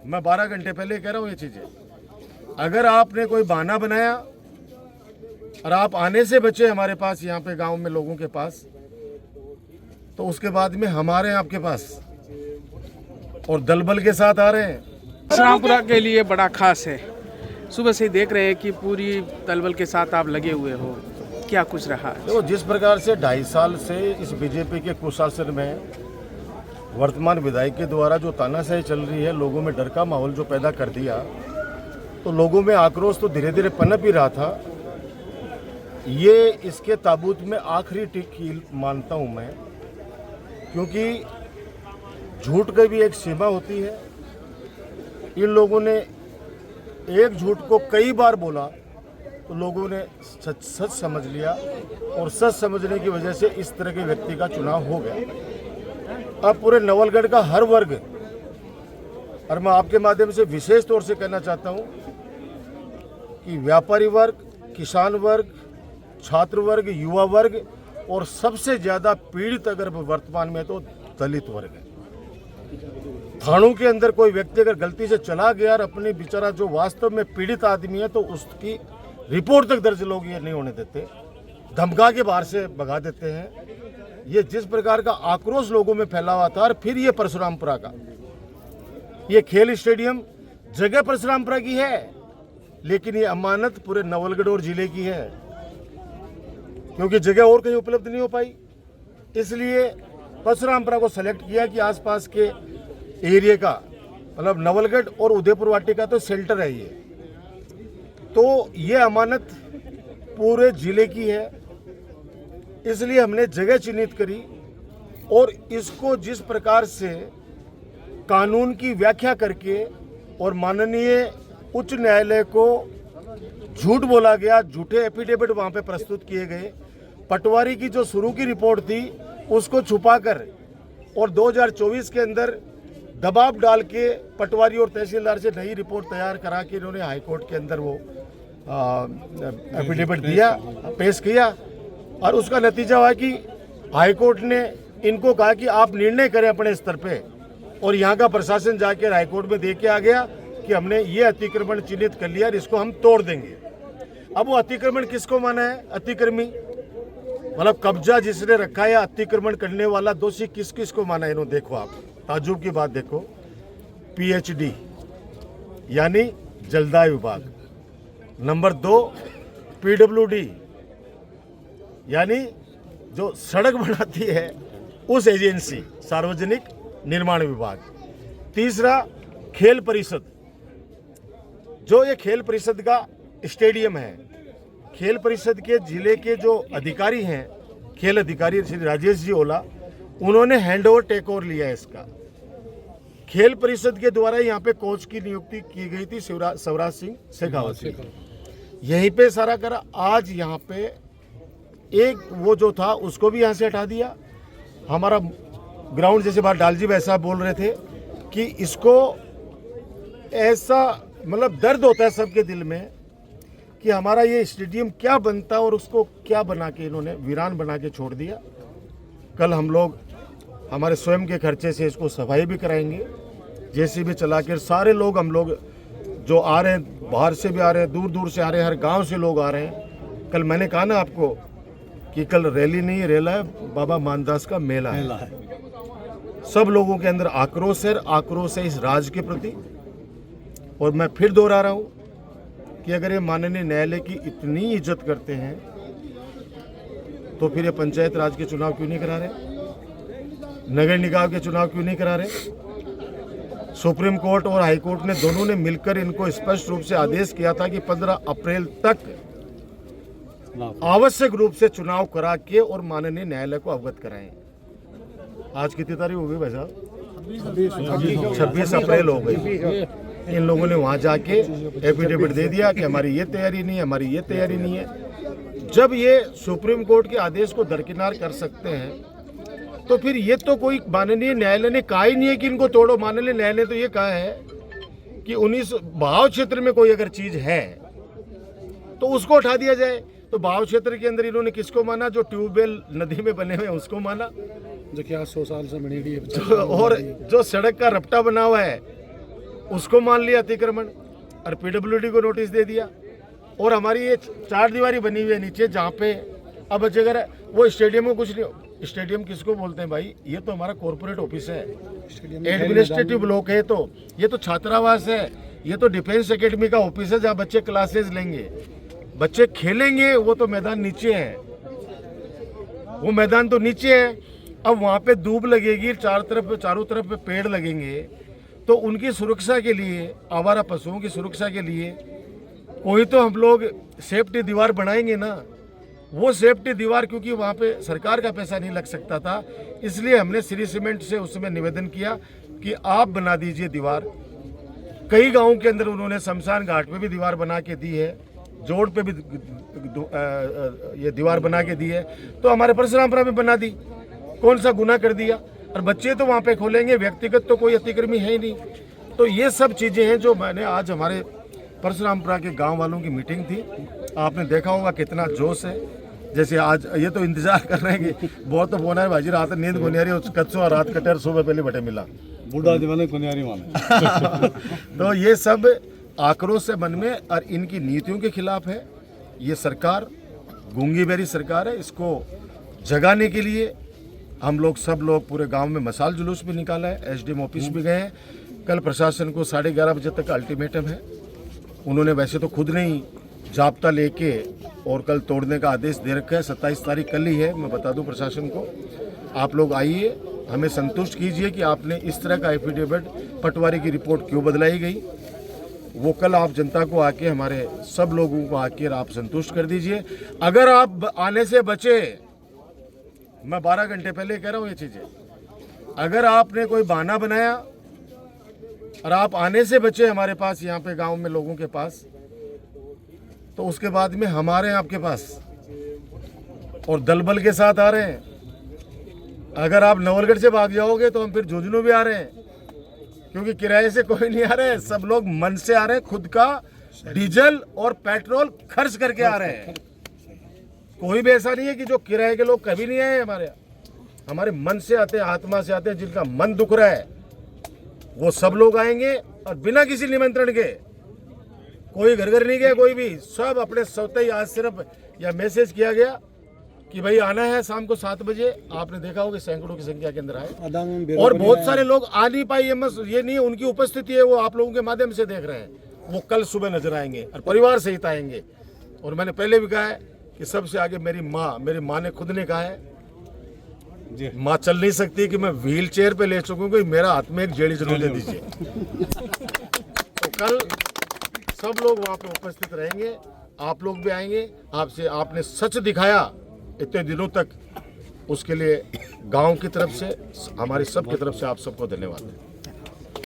मैं 12 घंटे पहले कह रहा हूँ ये चीज़ें। अगर आपने कोई बहाना बनाया और आप आने से बचे हमारे पास यहाँ पे गांव में लोगों के पास, तो उसके बाद में हमारे आपके पास और दलबल के साथ आ रहे हैं। परशुरामपुरा के लिए बड़ा खास है। सुबह से ही देख रहे हैं कि पूरी दलबल के साथ आप लगे हुए हो, क्या कुछ रहा? देखो, जिस प्रकार से 2.5 साल से इस बीजेपी के कुशासन में वर्तमान विधायक के द्वारा जो तानाशाही चल रही है, लोगों में डर का माहौल जो पैदा कर दिया, तो लोगों में आक्रोश तो धीरे धीरे पनप ही रहा था। ये इसके ताबूत में आखिरी कील मानता हूँ मैं, क्योंकि झूठ की भी एक सीमा होती है। इन लोगों ने एक झूठ को कई बार बोला तो लोगों ने सच समझ लिया, और सच समझने की वजह से इस तरह के व्यक्ति का चुनाव हो गया। अब पूरे नवलगढ़ का हर वर्ग, और मैं आपके माध्यम से विशेष तौर से कहना चाहता हूं कि व्यापारी वर्ग, किसान वर्ग, छात्र वर्ग, युवा वर्ग और सबसे ज़्यादा पीड़ित अगर वर्तमान में तो दलित वर्ग है। थानों के अंदर कोई व्यक्ति अगर गलती से चला गया और अपने बेचारा जो वास्तव में पीड़ित आदमी है, तो उसकी रिपोर्ट तक दर्ज लोग ये नहीं होने देते, धमका के बाहर से भगा देते हैं। ये जिस प्रकार का आक्रोश लोगों में फैला हुआ था, और फिर ये परशुरामपुरा का ये खेल स्टेडियम जगह परशुरामपुरा की है, लेकिन ये अमानत पूरे नवलगढ़ और जिले की है, क्योंकि जगह और कहीं उपलब्ध नहीं हो पाई। इसलिए परशुरामपुरा को सेलेक्ट किया कि आसपास के एरिया का, मतलब नवलगढ़ और उदयपुर वाटिका तो सेंटर है ये, तो ये अमानत पूरे जिले की है। इसलिए हमने जगह चिन्हित करी, और इसको जिस प्रकार से कानून की व्याख्या करके और माननीय उच्च न्यायालय को झूठ बोला गया, झूठे एफिडेविट वहाँ पे प्रस्तुत किए गए, पटवारी की जो शुरू की रिपोर्ट थी उसको छुपाकर, और 2024 के अंदर दबाव डाल के पटवारी और तहसीलदार से नई रिपोर्ट तैयार करा के इन्होंने हाईकोर्ट के अंदर वो एफिडेविट दिया, पेश किया, और उसका नतीजा हुआ कि हाईकोर्ट ने इनको कहा कि आप निर्णय करें अपने स्तर पे, और यहाँ का प्रशासन जाके हाईकोर्ट में दे के आ गया कि हमने ये अतिक्रमण चिन्हित कर लिया और इसको हम तोड़ देंगे। अब वो अतिक्रमण किसको माना है? अतिक्रमी मतलब कब्जा जिसने रखा है, अतिक्रमण करने वाला दोषी किस किस को माना है? इन्होंने देखो, आप ताज्जुब की बात देखो, PhD यानी जलदाय विभाग, नंबर 2 PWD यानी जो सड़क बनाती है उस एजेंसी, सार्वजनिक निर्माण विभाग, तीसरा खेल परिषद, जो ये खेल परिषद का स्टेडियम है, खेल परिषद के जिले के जो अधिकारी हैं, खेल अधिकारी श्री राजेश जी ओला, उन्होंने हैंडओवर टेक ओवर लिया है इसका। खेल परिषद के द्वारा यहाँ पे कोच की नियुक्ति की गई थी शिवराज सिंह शेखावत, यहीं पे सारा करा। आज यहाँ पे एक वो जो था उसको भी यहाँ से हटा दिया। हमारा ग्राउंड, जैसे बात डालजी भाई साहब बोल रहे थे कि इसको ऐसा मतलब दर्द होता है सबके दिल में कि हमारा ये स्टेडियम क्या बनता, और उसको क्या बना के इन्होंने वीरान बना के छोड़ दिया। कल हम लोग हमारे स्वयं के खर्चे से इसको सफाई भी कराएंगे, जैसे भी चला के। सारे लोग, हम लोग जो आ रहे हैं, बाहर से भी आ रहे हैं, दूर दूर से आ रहे हैं, हर गांव से लोग आ रहे हैं। कल मैंने कहा ना आपको कि कल रैली नहीं रेला है, बाबा मानदास का मेला है। सब लोगों के अंदर आक्रोश है इस राज के प्रति। और मैं फिर दोहरा रहा हूँ कि अगर ये माननीय न्यायालय की इतनी इज्जत करते हैं, तो फिर ये पंचायत राज के चुनाव क्यों नहीं करा रहे, नगर निकाय के चुनाव क्यों नहीं करा रहे? सुप्रीम कोर्ट और हाई कोर्ट ने दोनों ने मिलकर इनको स्पष्ट रूप से आदेश किया था कि 15 अप्रैल तक आवश्यक रूप से चुनाव करा के और माननीय न्यायालय को अवगत कराएं। आज कितनी तारीख हो गई भाई साहब? 26 अप्रैल हो गई। इन लोगों ने वहां जाके एफिडेविट दे दिया कि हमारी ये तैयारी नहीं है, हमारी ये तैयारी नहीं है। जब ये सुप्रीम कोर्ट के आदेश को दरकिनार कर सकते हैं, तो फिर ये तो कोई माननीय न्यायालय ने कहा ही नहीं है कि इनको तोड़ो। माननीय न्यायालय ने तो ये कहा है कि 19 बहाव क्षेत्र में कोई अगर चीज है तो उसको उठा दिया जाए। तो बहाव क्षेत्र के अंदर इन्होंने किसको माना? जो ट्यूबवेल नदी में बने हुए हैं उसको माना, जो क्या 100 साल से बनी हुई है। और जो सड़क का रपटा बना हुआ है उसको मान लिया अतिक्रमण और पीडब्ल्यूडी को नोटिस दे दिया। और हमारी ये 4 दीवारी बनी हुई है नीचे, जहाँ पे अब अगर वो स्टेडियम में कुछ नहीं, स्टेडियम किसको बोलते हैं भाई, ये तो हमारा कॉर्पोरेट ऑफिस है, एडमिनिस्ट्रेटिव ब्लॉक है, तो ये तो छात्रावास है, ये तो डिफेंस एकेडमी का ऑफिस है जहाँ बच्चे क्लासेस लेंगे, बच्चे खेलेंगे। वो तो मैदान नीचे है, वो मैदान तो नीचे है। अब वहाँ पे दूब लगेगी, चारों तरफ पेड़ लगेंगे, तो उनकी सुरक्षा के लिए, आवारा पशुओं की सुरक्षा के लिए कोई तो हम लोग सेफ्टी दीवार बनाएंगे ना। वो सेफ्टी दीवार, क्योंकि वहाँ पे सरकार का पैसा नहीं लग सकता था, इसलिए हमने श्री सीमेंट से उस समय निवेदन किया कि आप बना दीजिए दीवार। कई गाँव के अंदर उन्होंने शमशान घाट पे भी दीवार बना के दी है, जोड़ पे भी ये दीवार बना के दी है, तो हमारे परशुरामपुरा में बना दी। कौन सा गुनाह कर दिया? और बच्चे तो वहाँ पे खोलेंगे, व्यक्तिगत तो कोई अतिक्रमी है ही नहीं। तो ये सब चीज़ें हैं जो मैंने आज हमारे परशुरामपुरा के गांव वालों की मीटिंग थी, आपने देखा होगा कितना जोश है। जैसे आज ये तो इंतजार कर रहे हैं कि बहुत तो फोन है भाजी, रात नींद को नहीं आ रही, कच्चो और रात कटर सुबह पहले बटे मिला बूढ़ा दीवाने को नहीं आ रही माने। तो ये सब आक्रोश है मन में और इनकी नीतियों के खिलाफ है। ये सरकार गूंगी बेरी सरकार है, इसको जगाने के लिए हम लोग सब लोग पूरे गांव में मशाल जुलूस भी निकाला है, एसडीएम ऑफिस भी गए हैं। कल प्रशासन को 11:30 बजे तक अल्टीमेटम है। उन्होंने वैसे तो खुद नहीं जाब्ता लेके और कल तोड़ने का आदेश दे रखा है। 27 तारीख कल ही है। मैं बता दूं प्रशासन को, आप लोग आइए, हमें संतुष्ट कीजिए कि आपने इस तरह का एफिडेविट, पटवारी की रिपोर्ट क्यों बदलाई गई, वो कल आप जनता को आके, हमारे सब लोगों को आके आप संतुष्ट कर दीजिए। अगर आप आने से बचे, मैं 12 घंटे पहले कह रहा हूँ ये चीज़ें, अगर आपने कोई बहाना बनाया और आप आने से बचे हमारे पास, यहाँ पे गांव में लोगों के पास, तो उसके बाद में हमारे आपके पास और दल बल के साथ आ रहे हैं। अगर आप नवलगढ़ से भाग जाओगे तो हम फिर झुंझुनू भी आ रहे हैं, क्योंकि किराए से कोई नहीं आ रहे हैं, सब लोग मन से आ रहे हैं, खुद का डीजल और पेट्रोल खर्च करके आ रहे हैं। कोई भी ऐसा नहीं है कि जो किराए के लोग कभी नहीं आए हमारे मन से आते हैं, आत्मा से आते हैं, जिनका मन दुख रहा है वो सब लोग आएंगे और बिना किसी निमंत्रण के। कोई घर घर नहीं गया, कोई भी, सब अपने सोते ही आज सिर्फ यह मैसेज किया गया कि भाई आना है शाम को 7 बजे। आपने देखा होगा सैकड़ों की संख्या के अंदर आए और बहुत सारे लोग आ नहीं पाए। ये नहीं उनकी उपस्थिति है, वो आप लोगों के माध्यम से देख रहे हैं, वो कल सुबह नजर आएंगे और परिवार सहित आएंगे। और मैंने पहले भी कहा है कि सबसे आगे मेरी माँ ने खुद ने कहा है, माँ चल नहीं सकती कि मैं व्हील चेयर पे ले सकूँ, मेरा हाथ में एक जेड़ी जरूर दे दीजिए। तो कल सब लोग वहाँ पे उपस्थित रहेंगे, आप लोग भी आएंगे। आपने सच दिखाया इतने दिनों तक, उसके लिए गांव की तरफ से, हमारी सब की तरफ से आप सबको धन्यवाद है।